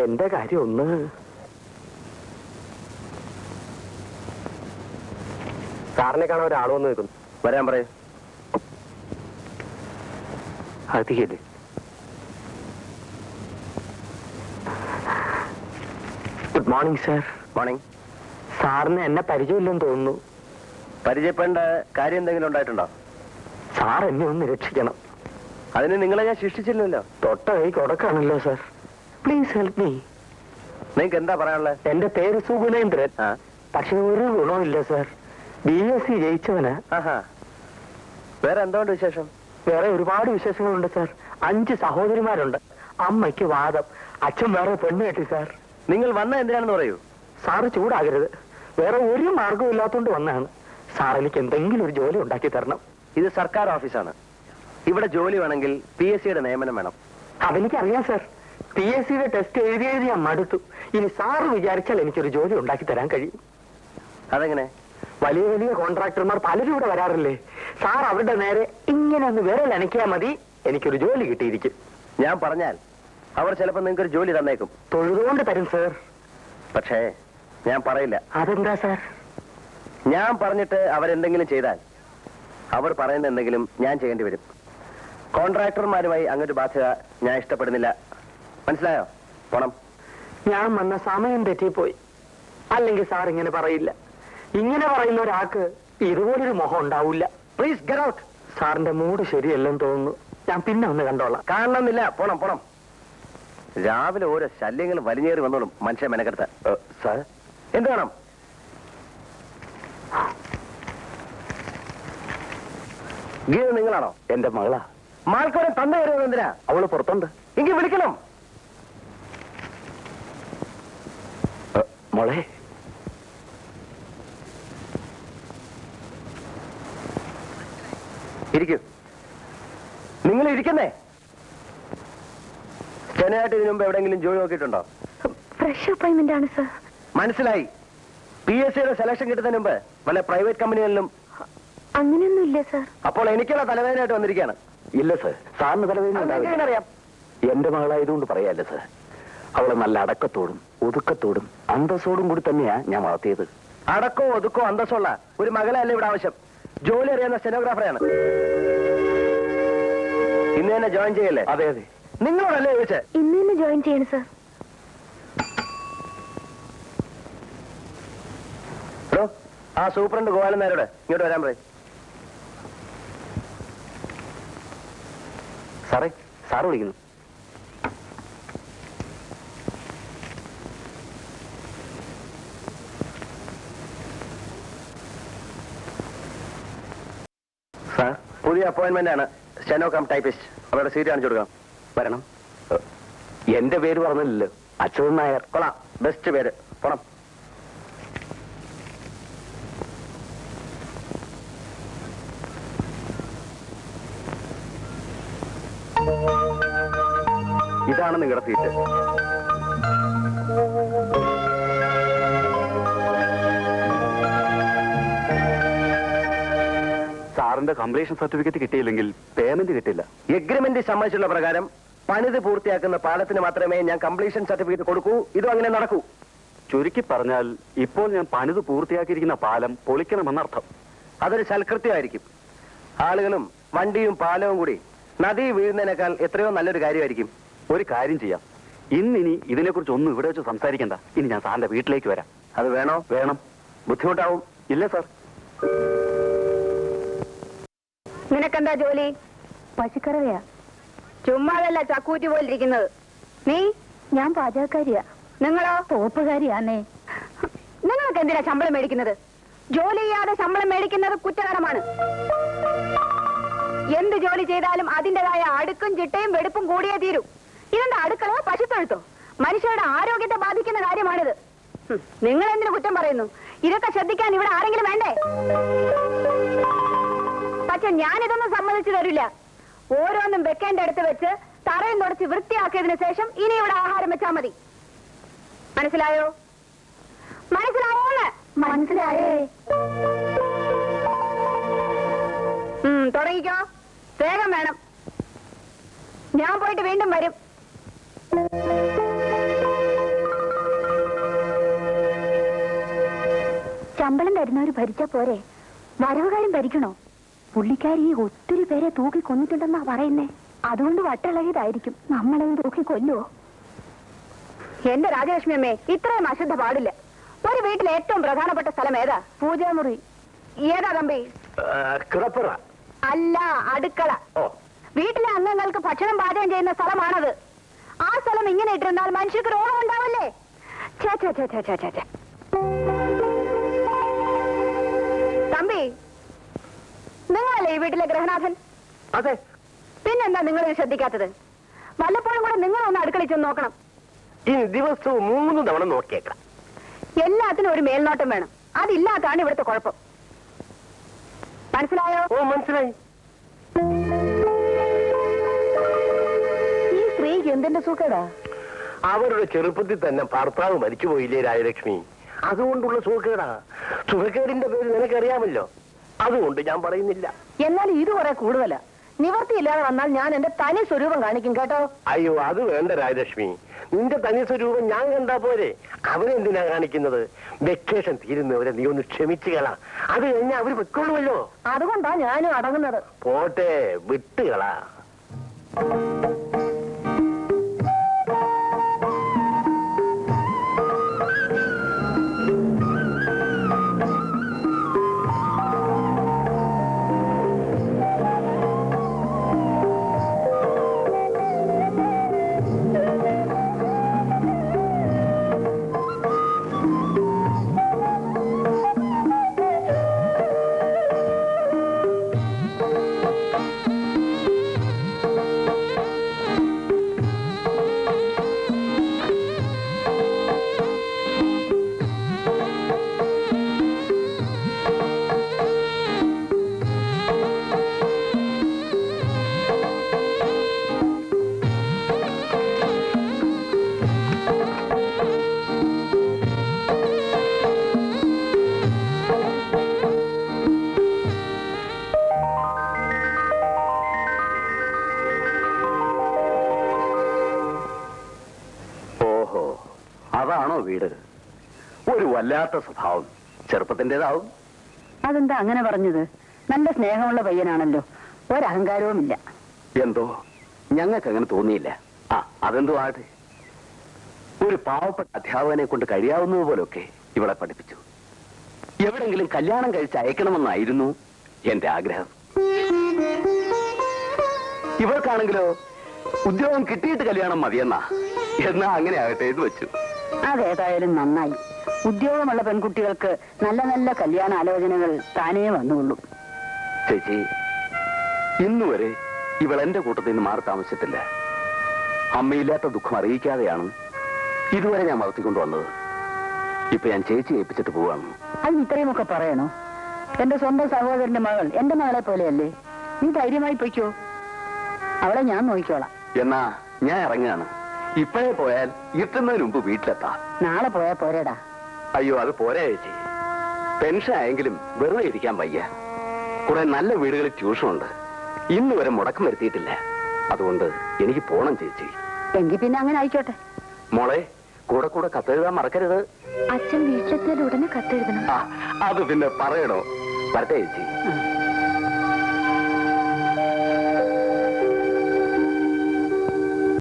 എന്റെ കാര്യം ഒന്ന് സാറിനെ കാണാൻ ഒരാൾ വന്ന് നിൽക്കുന്നു. വരാൻ പറയൂ. അധികല്ലേ? Good morning sir. മോർണിംഗ്. സാറിന് എന്നെ പരിചയമില്ലെന്ന് തോന്നുന്നു. പരിചയപ്പെടേണ്ട കാര്യം എന്തെങ്കിലും ഉണ്ടായിട്ടുണ്ടോ? സാർ എന്നെ ഒന്ന് രക്ഷിക്കണം. അതിന് നിങ്ങളെ ഞാൻ ശിക്ഷിച്ചില്ലല്ലോ. തൊട്ട കൈ കൊടുക്കാണല്ലോ സാർ. Please help me. നിങ്ങൾക്ക് എന്താ പറയാനുള്ളത്? എന്റെ പേര് സുഗുണേന്ദ്രൻ. പക്ഷെ ഒരു ഗുണമില്ല സാർ. BSc ജയിച്ചവന്. വേറെ എന്തുകൊണ്ട് വിശേഷം? വേറെ ഒരുപാട് വിശേഷങ്ങളുണ്ട് സാർ. 5 സഹോദരിമാരുണ്ട്. അമ്മയ്ക്ക് വാദം, അച്ഛൻ വേറെ പെണ്ണ് കെട്ടി സാർ. നിങ്ങൾ വന്ന എന്തിനാണെന്ന് പറയൂ. സാറ് ചൂടാകരുത്. വേറെ ഒരു മാർഗവും ഇല്ലാത്തോണ്ട് വന്നാണ്. സാർ എനിക്ക് എന്തെങ്കിലും ഒരു ജോലി ഉണ്ടാക്കി തരണം. ഇത് സർക്കാർ ഓഫീസാണ്. ഇവിടെ ജോലി വേണമെങ്കിൽ PSCയുടെ നിയമനം വേണം. അതെനിക്കറിയാം സാർ. PSCയുടെ ടെസ്റ്റ് എഴുതി ഞാൻ മടുത്തു. ഇനി സാറ് വിചാരിച്ചാൽ എനിക്കൊരു ജോലി ഉണ്ടാക്കി തരാൻ കഴിയും. അതെങ്ങനെ? വലിയ വലിയ കോൺട്രാക്ടർമാർ പലരും ഇവിടെ വരാറില്ലേ? സാർ അവരുടെ നേരെ ഇങ്ങനെ ഒന്ന് വിരൽ അനക്കിയാൽ മതി, എനിക്കൊരു ജോലി കിട്ടിയിരിക്കും. ഞാൻ പറഞ്ഞാൽ അവർ ചിലപ്പോൾ നിങ്ങൾക്കൊരു ജോലി തന്നേക്കും. തൊഴുതുകൊണ്ട് തരും സാർ. പക്ഷേ ഞാൻ പറയില്ല. അതെന്താ സാർ? ഞാൻ പറഞ്ഞിട്ട് അവരെന്തെങ്കിലും ചെയ്താൽ അവർ പറയുന്ന എന്തെങ്കിലും ഞാൻ ചെയ്യേണ്ടി വരും. കോൺട്രാക്ടർമാരുമായി അങ്ങൊരു ബാധ്യത ഞാൻ ഇഷ്ടപ്പെടുന്നില്ല. മനസ്സിലായോ? പോണം. ഞാൻ വന്ന സമയം തെറ്റിപ്പോയി. അല്ലെങ്കിൽ സാർ ഇങ്ങനെ പറയില്ല. ഇങ്ങനെ പറയുന്ന ഒരാൾക്ക് ഇതുപോലൊരു മോഹം ഉണ്ടാവില്ല. Please get out. സാറിന്റെ മൂഡ് ശരിയല്ലെന്ന് തോന്നുന്നു. ഞാൻ പിന്നെ ഒന്ന് കണ്ടോളാം. കാണണമെന്നില്ല. പോണം പോണം. രാവിലെ ഓരോ ശല്യങ്ങൾ വലിഞ്ഞേറി വന്നോളും മനുഷ്യ മെനക്കെടുത്ത. സാർ എന്ത് വേണം? ഗീത നിങ്ങളാണോ? എന്റെ മകളാ. മാൾക്കവരെ തന്നു വരുന്നത് എന്തിനാ? അവള് പുറത്തുണ്ട്. എങ്കിൽ വിളിക്കണം. മോളെ, ഇരിക്കൂ. നിങ്ങൾ ഇരിക്കുന്നേ. സ്റ്റെനായിട്ട് ഇതിനു മുമ്പ് എവിടെയെങ്കിലും ജോലി നോക്കിയിട്ടുണ്ടോ? ഫ്രഷ് അപ്പോയിന്റ്മെന്റ് ആണ് സർ. മനസ്സിലായി. PSCയുടെ സെലക്ഷൻ കിട്ടുന്നതിന് മുമ്പ് വല്ല പ്രൈവറ്റ് കമ്പനികളിലും? അങ്ങനെയൊന്നും ഇല്ല സർ. അപ്പോൾ എനിക്കുള്ള തലവേദനയായിട്ട് വന്നിരിക്കുകയാണ്. ഇല്ല സർ, സാറിന് തലവേദന അറിയാം. എന്റെ മകളായതുകൊണ്ട് പറയാല്ലേ സർ. അവളെ നല്ല അടക്കത്തോടും ഒതുക്കത്തോടും അന്തസ്സോടും കൂടി തന്നെയാ ഞാൻ വളർത്തിയത്. അടക്കോ ഒതുക്കോ അന്തസ്സുള്ള ഒരു മകളല്ല ഇവിടെ ആവശ്യം. ജോലി അറിയാവുന്ന സ്റ്റെനോഗ്രാഫറാണ്. ഇന്ന് തന്നെ ജോയിൻ ചെയ്യല്ലേ? അതെ അതെ. നിങ്ങളോടല്ലേ ചോദിച്ചേ? ഇന്ന് തന്നെ ജോയിൻ ചെയ്യണം സർ. ആ സൂപ്രണ്ട് ഗോപാലൻ നായരോട് ഇങ്ങോട്ട് വരാൻ പറയും. സാറേ, സാറ് വിളിക്കുന്നു. സാർ, പുതിയ അപ്പോയിന്റ്മെന്റ് ആണ്. Steno cum typist. അവരുടെ സീറ്റ് കാണിച്ചു കൊടുക്കാം. വരണം. എന്റെ പേര് പറഞ്ഞില്ലല്ലോ. അച്യുതൻ നായർ. കൊള്ളാം, ബെസ്റ്റ് പേര്. പോണം. ഇതാണ് നിങ്ങളുടെ സീറ്റ്. സാറിന്റെ കംപ്ലീഷൻ സർട്ടിഫിക്കറ്റ് കിട്ടിയില്ലെങ്കിൽ പേയ്മെന്റ് കിട്ടില്ല. എഗ്രിമെന്റ് സമ്മതിച്ചുള്ള പ്രകാരം പണിത് പൂർത്തിയാക്കുന്ന പാലത്തിന് മാത്രമേ ഞാൻ കംപ്ലീഷൻ സർട്ടിഫിക്കറ്റ് കൊടുക്കൂ. ഇതും അങ്ങനെ നടക്കൂ. ചുരുക്കി പറഞ്ഞാൽ ഇപ്പോൾ ഞാൻ പണിത് പൂർത്തിയാക്കിയിരിക്കുന്ന പാലം പൊളിക്കണമെന്നർത്ഥം. അതൊരു സൽകൃത്യമായിരിക്കും. ആളുകളും വണ്ടിയും പാലവും കൂടി നദി വീഴുന്നതിനേക്കാൾ എത്രയോ നല്ലൊരു കാര്യമായിരിക്കും. ഒരു കാര്യം ചെയ്യാം. ഇന്നിനി ഇതിനെക്കുറിച്ച് ഒന്നും ഇവിടെ വെച്ച് സംസാരിക്കണ്ട. ഇനി ഞാൻ സാറിന്റെ വീട്ടിലേക്ക് വരാം. അത് വേണോ? വേണം. ബുദ്ധിമുട്ടാവും? ഇല്ല സാർ. നിനക്കെന്താ ജോലി? പശുക്കറവയാ. ചുമ്മാതല്ല ചക്കൂറ്റി പോലിരിക്കുന്നത്. നീ? ഞാൻ പാചകക്കാരിയാ. നിങ്ങളോ? തോപ്പുകാരിയാന്നേ. നിങ്ങൾക്ക് എന്തിനാ ശമ്പളം മേടിക്കുന്നത്? ജോലി ചെയ്യാതെ ശമ്പളം മേടിക്കുന്നത് കുറ്റകരമാണ്. എന്ത് ജോലി ചെയ്താലും അതിൻ്റെതായ അടുക്കും ചിട്ടയും വെടുപ്പും കൂടിയേ തീരൂ. ഇതെന്താ അടുക്കളയോ പശുത്തൊഴുത്തോ? മനുഷ്യരുടെ ആരോഗ്യത്തെ ബാധിക്കുന്ന കാര്യമാണിത്. നിങ്ങൾ എന്തിനു കുറ്റം പറയുന്നു? ഇതൊക്കെ ശ്രദ്ധിക്കാൻ ഇവിടെ ആരെങ്കിലും വേണ്ടേ? പക്ഷെ ഞാനിതൊന്നും സമ്മതിച്ചു തരില്ല. ഓരോന്നും വെക്കേണ്ട അടുത്ത് വെച്ച് തറയും തുടച്ച് വൃത്തിയാക്കിയതിനു ശേഷം ഇനി ഇവിടെ ആഹാരം വെച്ചാ മതി. മനസ്സിലായോ? മനസ്സിലായോന്ന്? മനസ്സിലായേ. തുടങ്ങിക്കോ. വേഗം വേണം. ഞാൻ പോയിട്ട് വീണ്ടും വരും. ശമ്പളം തരുന്നവര് ഭരിച്ച പോരെ, വരവുകാരും ഭരിക്കണോ? പുള്ളിക്കാരി ഒത്തിരി പേരെ തൂക്കി കൊന്നിട്ടുണ്ടെന്നാ പറയുന്നേ. അതുകൊണ്ട് വട്ടിളകിയതായിരിക്കും. നമ്മളെ തൂക്കി കൊല്ലുവോ? എന്റെ രാജലക്ഷ്മി അമ്മേ, ഇത്രയും അശുദ്ധ പാടില്ല. ഒരു വീട്ടിലെ ഏറ്റവും പ്രധാനപ്പെട്ട സ്ഥലം ഏതാ? പൂജാമുറി. ഏതാ തമ്പി? കിടപ്പറ അല്ല, അടുക്കള. വീട്ടിലെ അംഗങ്ങൾക്ക് ഭക്ഷണം പാചകം ചെയ്യുന്ന സ്ഥലമാണത്. ആ സ്ഥലം ഇങ്ങനെ ഇട്ടിരുന്നാൽ മനുഷ്യർക്ക് രോഗം ഉണ്ടാവല്ലേ? തമ്പി, നിങ്ങളല്ലേ ഈ വീട്ടിലെ ഗ്രഹനാഥൻ? അതെ. പിന്നെന്താ നിങ്ങൾ ശ്രദ്ധിക്കാത്തത്? വല്ലപ്പോഴും കൂടെ നിങ്ങളൊന്ന് അടുക്കളയിൽ ചെന്ന് നോക്കണം. ഈ ദിവസവും 3 തവണ നോക്കിയേക്കാം. എല്ലാത്തിനും ഒരു മേൽനോട്ടം വേണം. അതില്ലാത്താണ് ഇവിടുത്തെ കുഴപ്പം. മനസ്സിലായോ? ഓ, മനസ്സിലായി. ഈ സ്ത്രീക്ക് എന്തിന്റെ സുഖടാ? അവരുടെ ചെറുപ്പത്തിൽ തന്നെ ഭർത്താവ് മരിച്ചുപോയില്ലേ രാജലക്ഷ്മി? അതുകൊണ്ടുള്ള സുഖക്കേടാ. സുഖക്കേടിന്റെ പേര് നിനക്കറിയാമല്ലോ. അതുകൊണ്ട് ഞാൻ പറയുന്നില്ല. എന്നാൽ ഇത് കുറെ കൂടുതലാ. നിവർത്തിയില്ലാതെ വന്നാൽ ഞാൻ എന്റെ തനി സ്വരൂപം കാണിക്കും, കേട്ടോ? അയ്യോ, അത് വേണ്ട രാജലക്ഷ്മി. നിന്റെ തനി സ്വരൂപം ഞാൻ കണ്ടാ പോരെ. അവരെന്തിനാ കാണിക്കുന്നത്? വെക്കേഷൻ തീരുന്നവരെ നീ ഒന്ന് ക്ഷമിച്ചുകളാ. അത് കഴിഞ്ഞാൽ അവര് വെക്കോളുമല്ലോ. അതുകൊണ്ടാ ഞാനും അടങ്ങുന്നത്. പോട്ടെ, വിട്ടുകളാ. അതാണോ വീട്? ഒരു വല്ലാത്ത സ്വഭാവം. ചെറുപ്പത്തിൻ്റെതാവും. അതെന്താ അങ്ങനെ പറഞ്ഞത്? നല്ല സ്നേഹമുള്ള പയ്യനാണല്ലോ, ഒരഹങ്കാരവുമില്ല. എന്തോ ഞങ്ങൾക്ക് അങ്ങനെ തോന്നിയില്ല. അതെന്തോ ആട്ടെ. ഒരു പാവപ്പെട്ട അധ്യാപകനെ കൊണ്ട് കഴിയാവുന്നത് പോലൊക്കെ ഇവളെ പഠിപ്പിച്ചു. എവിടെങ്കിലും കല്യാണം കഴിച്ച് അയക്കണമെന്നായിരുന്നു എന്റെ ആഗ്രഹം. ഇവൾക്കാണെങ്കിലോ ഉദ്യോഗം കിട്ടിയിട്ട് കല്യാണം മതിയെന്നാ. എന്നാ അങ്ങനെ ആകട്ടെ എന്ന് വെച്ചു. അതേതായാലും നന്നായി. ഉദ്യോഗമുള്ള പെൺകുട്ടികൾക്ക് നല്ല നല്ല കല്യാണ ആലോചനകൾ താനേ വന്നുകൊള്ളും. ചേച്ചി, ഇന്നുവരെ ഇവൾ എന്റെ കൂട്ടത്തിൽ നിന്ന് മാറി താമസിച്ചിട്ടില്ല. അമ്മയില്ലാത്ത ദുഃഖം അറിയിക്കാതെയാണ് ഇതുവരെ ഞാൻ വളർത്തിക്കൊണ്ടുവന്നത്. ഇപ്പൊ ഞാൻ ചേച്ചി ഏൽപ്പിച്ചിട്ട് പോവാണ്. അതിന് ഇത്രയുമൊക്കെ പറയണോ? എന്റെ സ്വന്തം സഹോദരന്റെ മകൾ എന്റെ മകളെ പോലെയല്ലേ? നീ ധൈര്യമായി പൊയ്ക്കോ, അവളെ ഞാൻ നോക്കിക്കോളാം. എന്നാ ഞാൻ ഇറങ്ങുകയാണ്. ഇപ്പോഴേ പോയാൽ ഇരുട്ടുന്നതിന് മുമ്പ് വീട്ടിലെത്താം. നാളെ പോയാ പോരേടാ. അയ്യോ, അത് പോരാ ചേച്ചി. പെൻഷൻ ആയെങ്കിലും വെറുതെ ഇരിക്കാൻ വയ്യ. കുറെ നല്ല വീടുകളിൽ ട്യൂഷനുണ്ട്. ഇന്ന് വരെ മുടക്കം വരുത്തിയിട്ടില്ല. അതുകൊണ്ട് എനിക്ക് പോണം ചേച്ചി. എങ്കിൽ പിന്നെ അങ്ങനെ ആയിക്കോട്ടെ. മോളെ, കൂടെ കൂടെ കത്തെഴുതാൻ മറക്കരുത്. അച്ഛൻ വീട്ടിലെത്തിയാൽ ഉടനെ കത്തെഴുതണം. അത് പിന്നെ പറയണോ? വരട്ടെ ചേച്ചി.